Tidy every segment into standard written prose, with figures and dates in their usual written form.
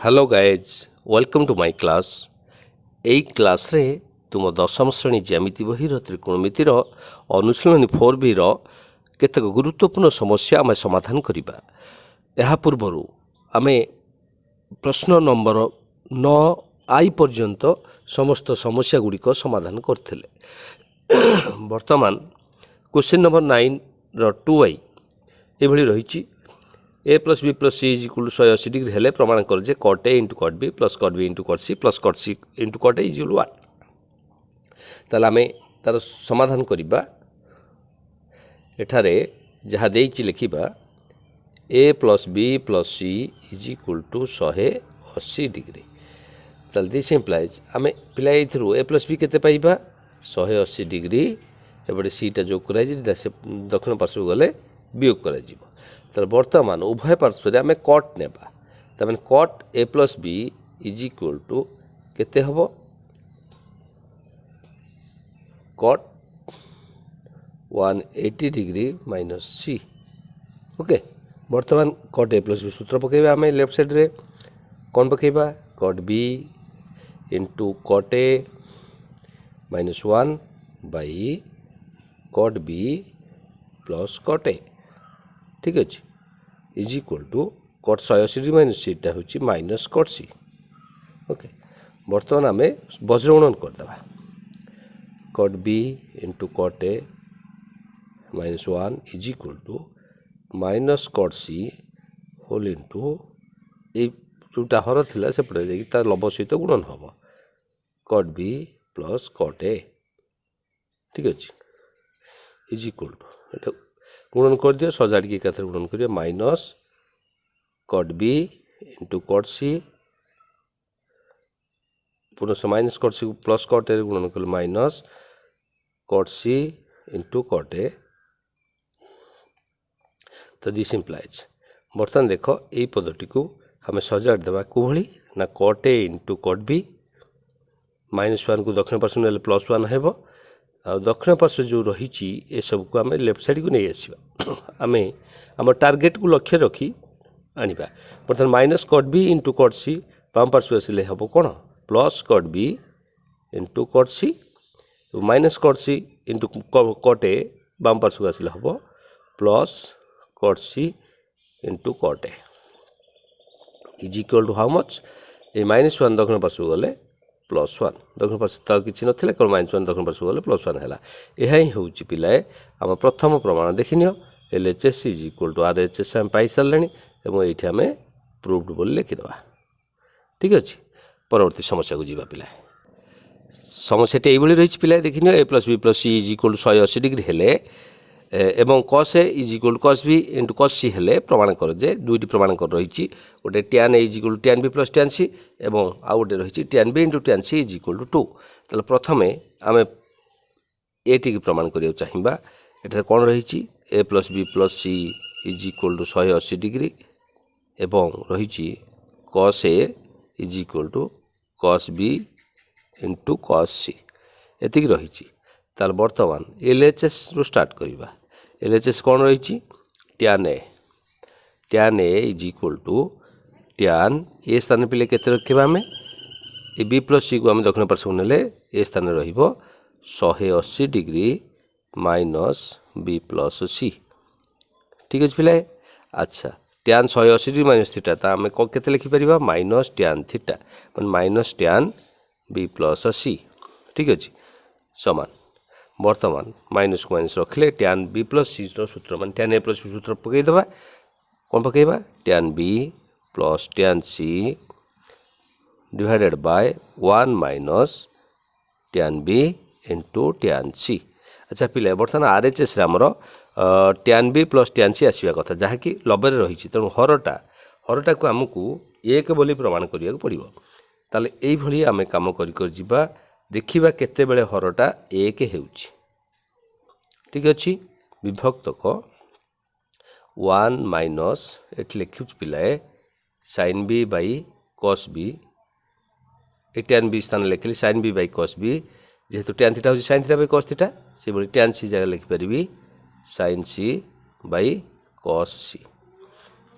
Hello guys welcome to my class. एई class रे तुम दशम श्रेणी ज्यामिति बहिर त्रिकोणमितिर अनुशीलनी 4B केतेक गुरुत्वपूर्ण समस्या आम समाधान करिबा। एहा पूर्वरु आमे प्रश्न नंबर 9 पर्यंत समस्त समस्या गुड़िक समाधान करथिले। वर्तमान क्वेश्चन नंबर 9 रो 2i एभली रहिछि A plus B plus C is equal to 180 degree हेले प्रमाण कर जे cot A into cot B plus cot B into cot C plus cot C into cot A is equal 1। ताले आमे तार समाधान करिबा। एठारे जहा देइछि लिखिबा A plus B plus C is equal to 180 degree. ताले दिस इंप्लाइज आमे पिला एथरु ए प्लस बी केते पाइबा 180 डिग्री एबडे सी टा जोग करा जे दक्षिण पार्श्व गले वियोग करा जिवो। तो बर्तमान उभय पार्श्व आम कट नेबा तमें cot A plus B is equal to केते हबो cot 180 degree minus C. Okay बर्तमान कट ए प्लस बी सूत्र पकेबा आम लेफ्ट साइड रे कौन पकेबा cot B into cot A minus 1 by cot B plus cot A ठीक अच्छे is equal to cot 180 degree minus सीटा हूँ माइनस कट सी। ओके बर्तमान आम वज्र गुणन करदे cot B into cot A minus 1 is equal to minus cot C whole into जोटा हर थिला सेपटे जाकि तार लब सहित गुणन हम cut B plus cot A ठीक अच्छे इज इक्वल टू गुणन कर दियो सजाड़ी एक गुणन करिए minus cot B into cot C पुनः minus cot C plus cot A गुणन कले minus cot C into cot A. तो दिस इंप्लाइज बर्तमान देख यही पदटी को आम सजाड़ देवा कोभली ना cut A into cot B minus 1 को दक्षिण पार्श्व ने प्लस 1 हेबो आ दक्षिण पार्श्व जो रही ए सब को आम लेफ्ट साइड को नहीं आसवा आम आम टार्गेट को लक्ष्य रखी आनिबा। बर्तमान minus cot B into cot C बाम पार्श्व आसिले हम कौन plus cot B into cot C minus cot C into cot A बाम पार्श्व आसिले हम plus cot C into cot A is equal to how much A minus 1 दक्षिण पार्श्व गले प्लस 1 दक्षिण पार्श्व तो किसी ना कौन माइनस 1 दक्षिण पार्श्व गले प्लस 1 है। यह हूँ पिलाए आम प्रथम प्रमाण देखनी L H S is equal to R H S आम पाई सारे और ये आम प्रूव्ड बोली लिखिदेवा ठीक अच्छे। परवर्ती समस्या को जीवा पिलाए समस्या ये रही पिलाए देखनी A plus B plus C is equal to 180 degree हेले एवं cos A is equal to cos B into cos C हेले प्रमाण कर जे दुईटी प्रमाण कर रही गोटे tan A is equal to tan B plus tan C एवं आउ गोटे रही tan B into tan C is equal to 2। ताहले प्रथमे आम एटी प्रमाण करिया चाहिबा एटा कौन रही A plus B plus C is equal to 180 degree एवं रही cos A is equal to cos B into cos C एतिक रही। ताहले बर्तमान एल एच एस रू स्टार्ट करिबा एल एच एस कौन रही tan A is equal to tan A स्थान पे केते रखिबा आम ए बी प्लस सी को आम दक्षिण पार्श्व नेले ए स्थान रहिबो 180 degree minus B plus C ठीक अच्छे पिलाए। अच्छा टैन 180 डिग्री माइनस थीटा तो आम केते लिखिपर माइनस टैन थीटा मैं minus tan B plus C ठीक अच्छे समान। वर्तमान माइनस को माइनस रखिले टैन बी प्लस सी सूत्र मान टैन ए प्लस सी सूत्र पकईदेवा कौन पकईबा tan B plus tan C divided by 1 minus tan B into tan C. अच्छा पिला बर्तमान आर एच एस आमर tan B plus tan C आसवा कथा जहाँकि लबे रही तेणु हरटा को आमको एक बोली प्रमाण करिया पड़ो। ताले एई भली आमे काम कर जिबा देखिबा केते बेले हरटा एक हेउची ठीक अच्छे विभक्तक 1 माइनस एट लिखु पिलाए sine B by cos B ए टैन बी स्थान लिखिली sine B by cos B जेहेतु टैन थीटा होची sine theta by cos theta से भली टैन सी जगह लिखिपारि साइन सी बाई कस सी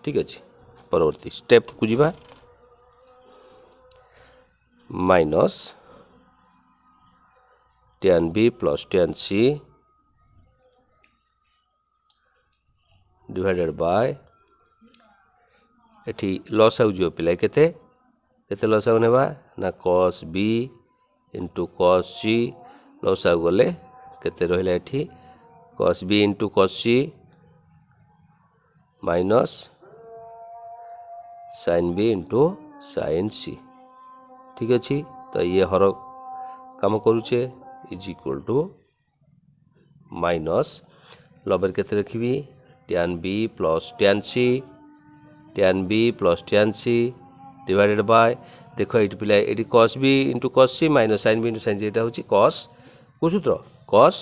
ठीक अच्छे। परवर्ती स्टेप को जीवा minus tan b plus tan c divided by एठी लॉस आउ जो पिला केते केते लॉस आउ नेबा ना cos b into cos c loss आउ गले केते रहिला एठी cos b into cos c minus sin b into sin c ठीक अच्छी। तो ये हर काम करुचे इज इक्वल टू माइनस लबर केते रखी tan b plus tan c divided by देखो ये पिला ये cos b into cos c minus sin b into sin c यहाँ हूँ cos को सूत्र cos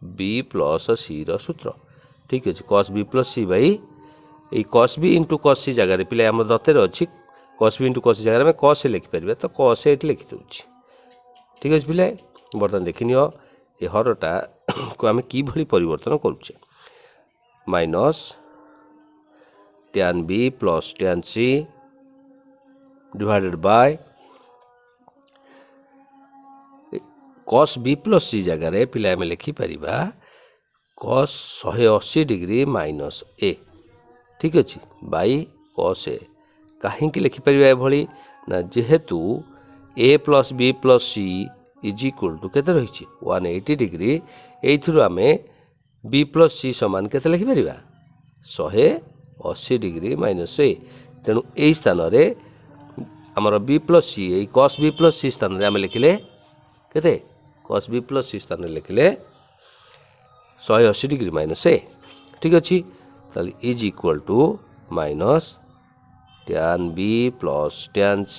b प्लस c सूत्र ठीक अच्छे cos b plus c by ये cos b into cos c जगह पिला आम दत्तर अच्छी cos b into cos c जगह cos लिखिपर तो cos ये लिखिदे ठीक अच्छे पिला बर्तमान देखनी ये हरटा को आम कि परिवर्तन करुचे minus tan b plus tan c divided by cos b plus c जगह पिला आम लिखिपर cos 180 डिग्री माइनस a ठीक अच्छे बाई cos a कहीं लिखिपर ये ना जेहेतु a plus b plus c is equal to केते रही 180 डिग्री एथुरु आमे b प्लस c समान केते लिखिपर 180 डिग्री माइनस a तेणु यही स्थान रे आमर b प्लस c ये cos b प्लस c स्थान रे आमे लिखिले केते cos b प्लस c स्थान रे लिखिले 180 डिग्री माइनस a ठीक अच्छी ताली is equal to minus tan b plus tan c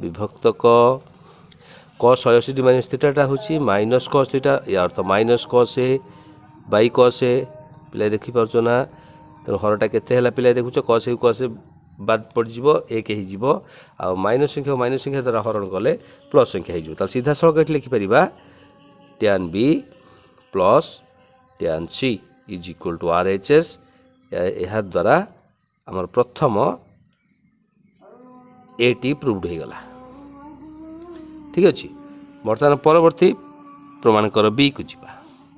विभक्त cos 180 डिग्री माइनस थीटा हूँ माइनस cos थीटा या अर्थ minus cos a by cos a पिला देखी पार्छ ना तेणु हरटा केते पिला देखुच cos a बाद पड़ो एक हो माइनस संख्या द्वारा हरण कले प्लस संख्या हो सीधा सड़क लिखिपर tan b plus tan c is equal to RHS यह द्वारा आमर प्रथम एटी प्रूव्ड हो गला ठीक अच्छे। बर्तमान परवर्ती प्रमाण कर बी को जीवा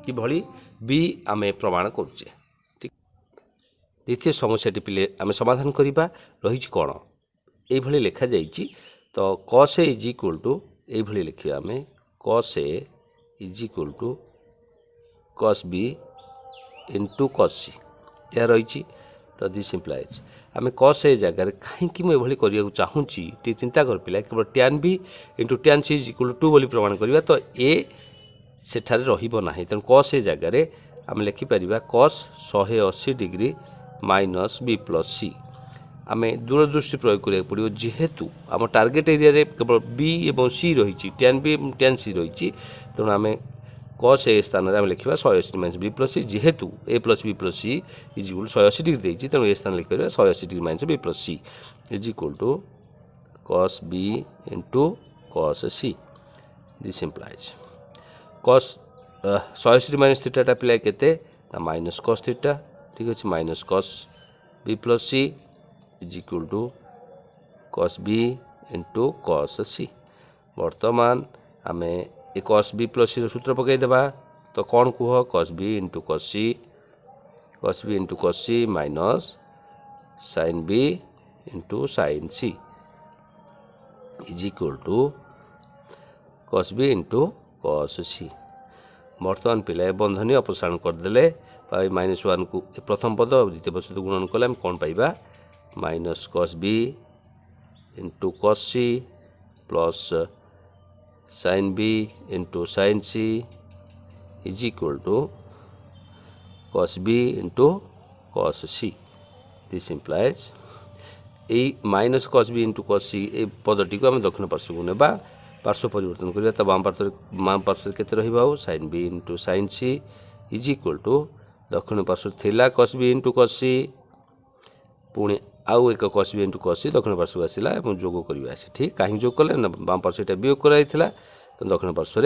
कि भली बी आमे प्रमाण करुचे ठीक। द्वितीय समस्याटी पिले आमे समाधान करिबा रही कौन ये लिखा जाइए तो cos a is equal to ये लिखा आमे cos a is equal to cos b into cos c यह रही तो दिस इम्प्लाइज आम cos a जगह कहीं मुझे करने चाहूँगी टे चिंता कर पिला केवल tan b into tan c is equal to 2 बोली प्रमाण करवा तो ए सेठारे रहिबो नाही तेणु cos a जगह आम लिखिपर cos 180 degree minus b plus c आम दूरदृष्टि प्रयोग करा पड़ो जेहेतु आम टार्गेट एरिया रे केवल b और c रही tan b tan c रही तेणु आम cos a स्थान में लिखा 180 माइनस b प्लस c जेहेतु a plus b plus c is equal 180 degree देती तेणु ए स्थान लिखिपर 180 degree minus b plus c is equal to cos b into cos c this implies cos 180 degree minus theta पिला केते ना minus cos theta ठीक अच्छे minus cos b plus c is equal to cos b into cos c वर्तमान आमे ये cos b plus c सूत्र पकईदेबा तो कौन कह cos b into cos b into cos c minus sin b into sin c is equal to cos b into cos c बर्तमान पिला बंधनी अपसारण करदे -1 को प्रथम पद द्वितीय पद सहित गुणन कले आम कौन पाइबा minus cos b into cos c plus sin b into sin c is equal to cos b into cos c this implies ये minus cos b into cos c ये पदटी को आम दक्षिण पार्श्व को नेबा पार्श्व परिवर्तन करिया तो बाम पार्श्व केते रहिबा sin b into sin c is equal to दक्षिण पार्श्व थिला cos b into cos c पुणी आउ एक cos b into cos c दक्षिण पार्श्व आसला और जोग करवा ठीक कहीं जोग कले ना बाम पार्श्व वियोग कराई तो दक्षिण पार्श्व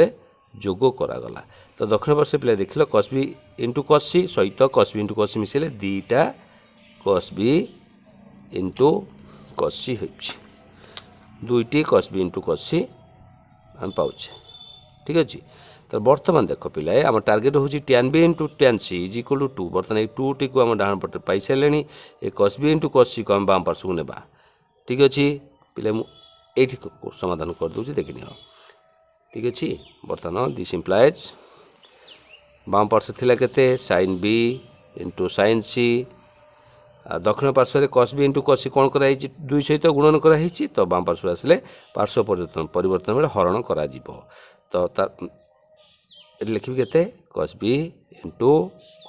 जोग करागला तो दक्षिण पार्श्व पिला देख cos b into cos c सहित cos b into cos c मिसेले दीटा cos b into cos c हो दुईटी कस बी इंटू कस सी आम पाचे ठीक अच्छे। तो बर्तमान देख पिलाए आम टार्गेट हूँ tan B into tan C is equal to 2 बर्तमान ये 2 टी को आम डाण पटे पाई सारे ये कस बी इंटू कस सी को आम बाम पार्श्व को नेबा ठीक अच्छे पिले मुझे समाधान कर दूँ देखनी ठीक अच्छे। बर्तमान दिस इम्प्लाइज बाम पार्श्व थिला केते sin b into sin c दक्षिण पार्श्व कस बी इंटू कस सी कौन कराई दुई सहित गुणन कराई तो बाम पार्श्व आसिले पार्श्व परिवर्तन बेले हरण करा तो लिखी के cos B into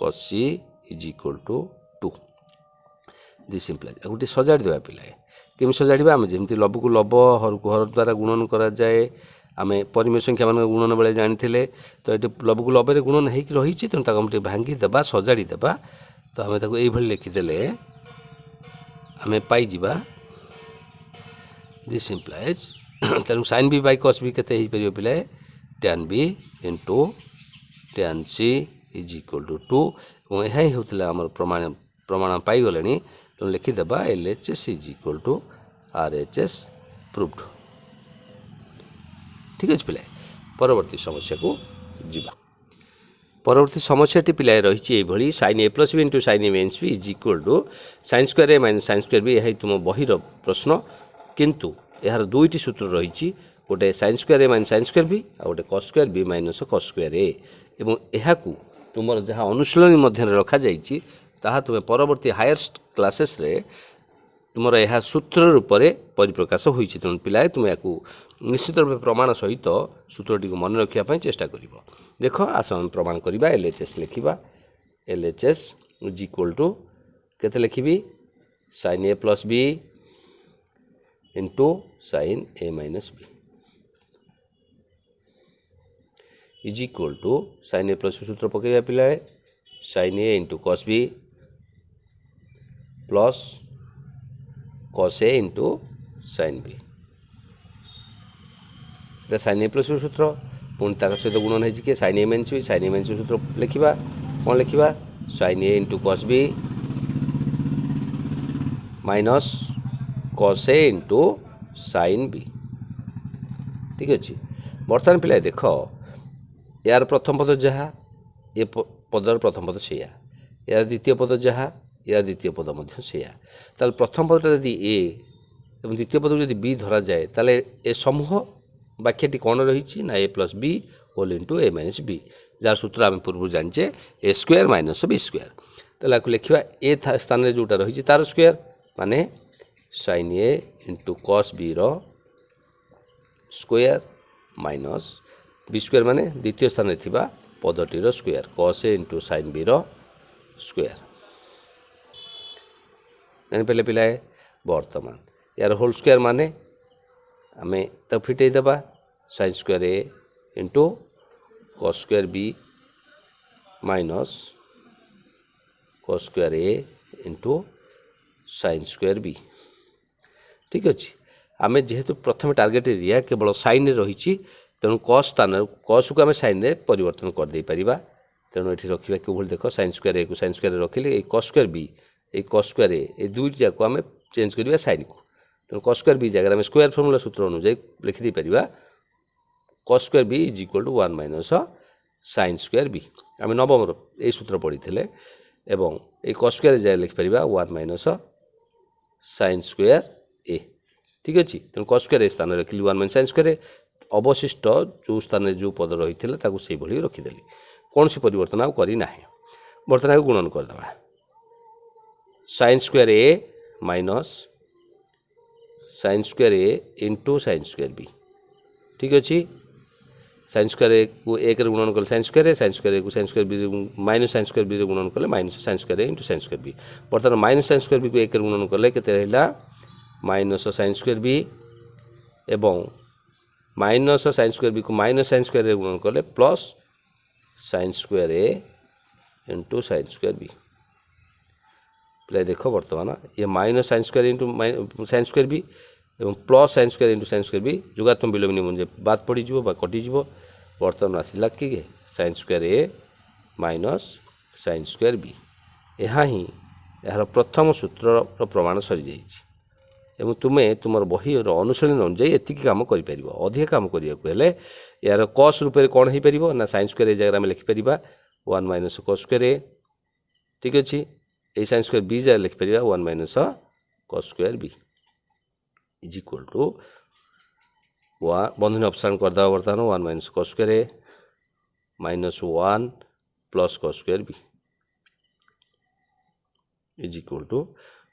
cos C is equal to 2 this implies गोटे सजाड़ देवा पिलाए केमी सजाड़ा आम जमी लब को लब हर को हर द्वारा गुणन कराए आम परिमेय संख्या मान गुणन बेले जानी तो ये लब को लबे गुणन हो रही तेणु आम भांगीदेवा सजाड़ीदेवा तो आम ये लिखिदेले आम पाइज दिस इम्प्लाइज तेणु sine B by cos B केते हो पिलाए tan B into tan C is equal to 2 और यह ही होता आम प्रमाण पाईगले तेणु लिखिदेवा LHS is equal to RHS proved ठीक अच्छे पिलाए। परवर्ती समस्या को जीवा परवर्ती समस्याटी पिलाए रही sin a plus B into sin a minus B is equal to sin square a minus sin square B यही तुम बहीर प्रश्न किंतु यार दुईटी सूत्र रही गोटे sin square a minus sin square B आ गोटे cos square B minus cos square a एवं यहाकू तुम जहाँ अनुशीलन मध्य रखा जाइए ताहा तुम्हें परवर्ती हायर क्लासेस रे तुमर यह सूत्र रूप में परिप्रकाश हो तेणु पिलाए तुम या निश्चित रूप प्रमाण सहित सूत्रटी को मन रखापी चेष्टा कर देख आस आम प्रमाण करवा LHS लिखा LHS इज इक्वल टू केते लिखी sin a plus B into sin a minus B is equal to sin a plus सूत्र पकड़ा पिलाए sin a into cos b plus cos a into sin b sin a plus सूत्र पुणी सहित गुणन है कि sin a minus B sin a minus सूत्र लिखा कौन लिखा sin a into cos b minus cos a into sin b ठीक अच्छे। बर्तमान पिला देख यार प्रथम पद जहाँ ये पदर प्रथम पद से यार द्वितीय पद जहाँ यार द्वितीय पद से प्रथम पदटा यदि ए और द्वितीय पद यदि बी धरा जाए ताले ए समूह वाक्यटी कौन रही ना ए प्लस बी होल इंटू ए माइनस बी जार सूत्र आम पूर्व जाने ए स्क्वायर माइनस बी स्क्वायर ताला लिखा ए स्थान में जोटा रही तार स्क्वायर माने sin a into cos b रो स्क्वायर माइनस बी स्क्वायर माने द्वितीय स्थान में पदटीर square cos a into sin b रो स्क्वायर जानी पे पिलाए। बर्तमान यार होल स्क्वायर माने आम तो फिटे देवा sin square a into cos square b minus cos square a into sin square b ठीक अच्छे। आम जेहेतु प्रथम टार्गेट एरिया केवल साइन रही तेणु कस स्थान कस को आम साइन रे परिवर्तन कर दे परिबा तेणु ये रखा कि देख sin स्क्वायर ए को sin स्क्वायर रखिले ये cos स्क्वायर बी ये cos स्क्वायर ए ये दुईट जाक आम चेंज करवा साइन को तेणु cos स्क्वायर बी जगह आम स्क्वायर फर्मूला सूत्र अनुसार लिखिदे परिबा cos square B is equal to 1 minus sin square B आम नवम ये सूत्र पढ़ी एवं ये cos स्क्वायर जगह लिखिपर 1 माइनस sin स्क्वायर ए ठीक अच्छे। तेणु cos स्क्वायर ए स्थान रखिली 1 माइनस sin स्क्वायर अवशिष्ट जो स्थान में जो पद रही है से भाई रखीदेली कौन सी परिवर्तन आउ करना बर्तमान गुणन करदे sin square A minus sin square A into sin square B ठीक अच्छे। sin स्क्वायर ए को एक गुणन कले sin square A sin square A को sin square B minus sin square B गुणन कले minus sin square A into sin square B बर्तमान माइनस sin स्क्वायर बी को एक गुणन कले केते रहिला माइनस sin स्क्वायर बी एवं माइनस sin स्क्वायर बी को माइनस sin स्क्वायर ए गुणन कले plus sin square A into sin square B प्ले देख बर्तमान ये minus sin square into sin square B एवं plus sin square into sin square B जुगात्म विलोम मुझे बाद पड़ कटिज बर्तमान आसला कि sin square A minus sin square B यहाँ ही यार प्रथम सूत्र प्रमाण सरी जाइए एवं तुमे तुम बही अनुशीलन अनुजाई एति काम कर अधिक काम करने यार कस रूप कौन हो पार ना साइन स्क्वायर जगह आम लिखिपर 1 माइनस कस स्क्वायर ए ठीक अच्छे ये साइन स्क्वायर बी जगह लिखिपर 1 minus cos square B is equal to बंधनी अपसारण करदे बर्तमान 1 minus cos square A minus 1 plus cos square B is equal to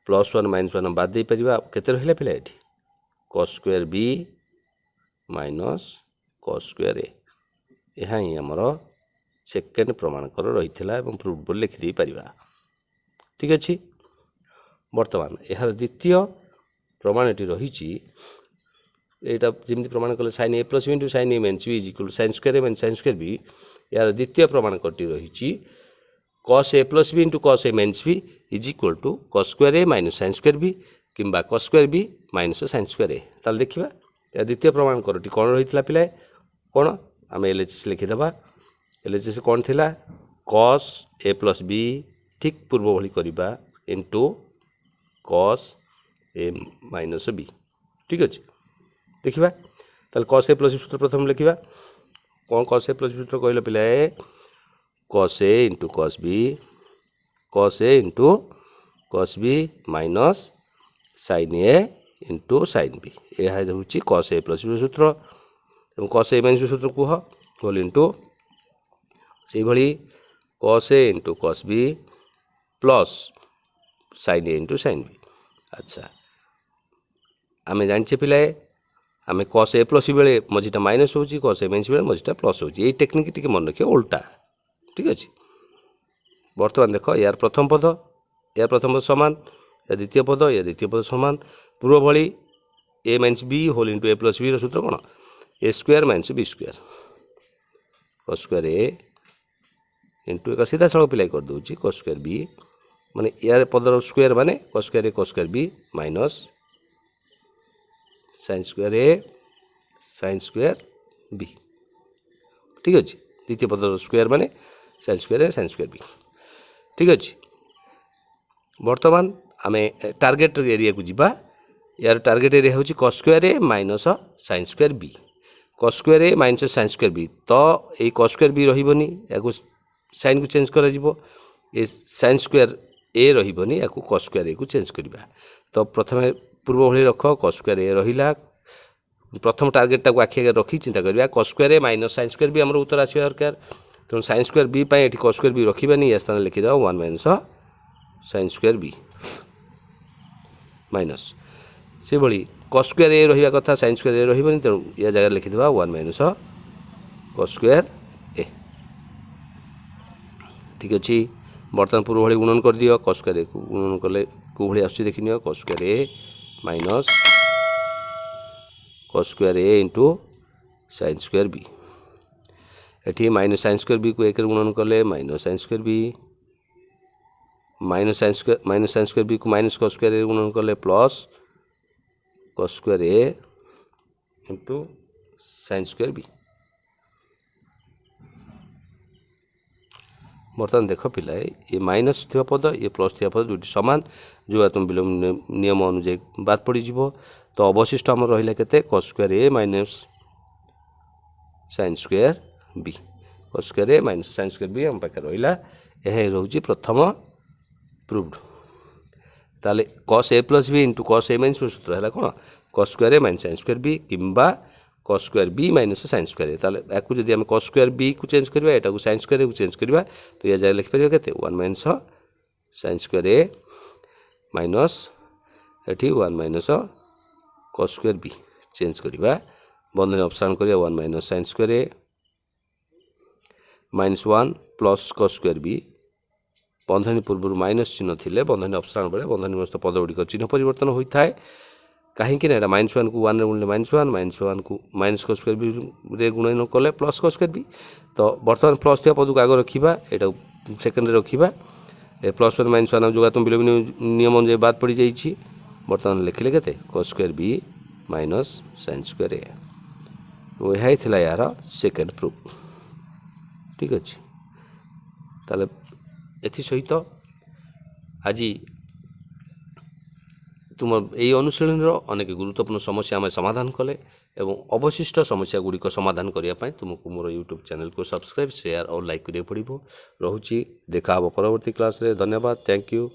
+1 -1 बाद दे परिबा केते रहिला पिला एठी cos square b minus cos square a यह ही हमर सेकेंड प्रमाण कर रहिथिला एवं प्रूफ बोल लिखि दे परिबा ठीक अछि वर्तमान यार द्वितीय प्रमाण एटी रहिछि एटा जेमति प्रमाण कले sin a + b * sin a - b = sin square a - sin square b यार द्वितीय प्रमाण करटी रहिछि cos a + b * cos a - b is equal to cos square a minus sin square b किंबा cos square b minus sin square a ताल देखिबा या द्वितीय प्रमाण करटी कोन रहितला पिलाय कोन आमे एलएचएस लिखि देबा एलएचएस कोन थिला cos a + b ठीक पूर्व भली करिबा इनटू cos a - b ठीक अछि देखिबा ताल cos a + b सूत्र प्रथम लिखिबा कोन cos a + b सूत्र कहले पिलाय cos a * cos b cos a into cos b minus sin a into sin b यह होची cos a plus b सूत्र एवं cos a minus b सूत्र कुह होल into से भली cos a into cos b plus sin a into sin b अच्छा आमे जानछे पिलाए आमे cos a plus b बेले मझीटा माइनस होची cos a minus b बेले मझीटा प्लस होची एई टेक्निक टिके मन रखियो उल्टा ठीक अछि बर्तमान देख यार प्रथम पद सामान या द्वितीय पद सामान पूर्व भली a - b whole into a + b सूत्र कौन a square - b square cos square a into एक सीधा सड़क पिलाई कर दूची cos स्क्वायर b माने यार पदर स्क्वायर माने cos square a cos square b minus sin square a sin square b ठीक अछि द्वितीय पदर स्क्वायर माने sin square a sin square b ठीक अच्छे बर्तमान आमे टार्गेट एरिया को जीवा यार टार्गेट एरिया होची cos square a minus sin square b cos square a minus sin square b तो ए cos स्क्वायर b रहिबनी याको sin को चेंज करा जिवो ए sin स्क्वायर a रहिबनी याको cos स्क्वायर a को चेंज करबा तो प्रथमे पूर्व भली रख cos स्क्वायर a रहिला प्रथम टार्गेट टा को आखि आगे रखी चिंता करबा cos square a minus sin square b हमर उत्तर आसी दरकार तो sin स्क्वायर b पाए एठी cos स्क्वायर b रखिबानी या स्थान लिखि दाओ 1 minus sin square b minus से भली cos स्क्वायर a रहिबा कथा sin स्क्वायर a रहिबानी त या जगह लिखि देबा 1 माइनस cos स्क्वायर a ठीक अछि बर्तमान पूर्व भली गुणन कर दियो cos स्क्वायर a को गुणन करले को भली आसी देखिनियो cos square a minus cos square a into sin square b एठी माइनस sin स्क्वायर b को एक गुणन करले minus sin square b minus sin square b को माइनस cos स्क्वायर a गुणन करले plus cos square a into sin square b बर्तमान देख पिलाए ये माइनस थिबा पद ये प्लस थिबा पद दुटी समान जो तुम विलोम नियम अनुसार बात पड़ी जिवो तो अवशिष्ट हमर रहिला केते cos square a minus sin square b cos square a minus sin square b हम पाखे रहिला यह रहउची प्रथम प्रूव्ड ताले cos a + b * cos a - b सूत्र हैला कोन cos square a - sin square b किंबा cos square b - sin square a ताले याकू जदी हम cos स्क्वायर b को चेंज करबा एटा को sin स्क्वायर a को चेंज करबा तो या जाय लिख परिबा केते 1 minus sin square a minus एठी 1 minus cos square b change करबा बंधन अपसारण करिया 1 minus sin square a -1 plus cos square b बंधनी पूर्व माइनस चिन्ह थिले बंधनी अपसारण बेले बंधनी मस्त पद गुडी चिन्ह परिवर्तन होई थाए कहीं कि ना -1 को 1 रे गुणले -1 को माइनस cos स्क्वायर b रे गुणन कले प्लस cos स्क्वायर b तो वर्तमान प्लस थिया पद को आगे रखिबा एटा सेकंड रे रखिबा ए +1 -1 जोगा तुम विलोम नियम अनुसार बात पड़ी जाईछि वर्तमान लिखले केते cos square b minus sin square a वो यही थिला यार सेकंड प्रूफ ठीक अच्छे ताले एथि सहित आज तुम यही अनुशीलन अनेक गुरुत्वपूर्ण समस्या आम समाधान कले एवं अवशिष्ट समस्या गुड़िक समाधान करने तुमको मोर यूट्यूब चैनल को सब्सक्राइब शेयर और लाइक करिया पड़ो। रोची देखा परवर्ती क्लास रे। धन्यवाद। Thank you.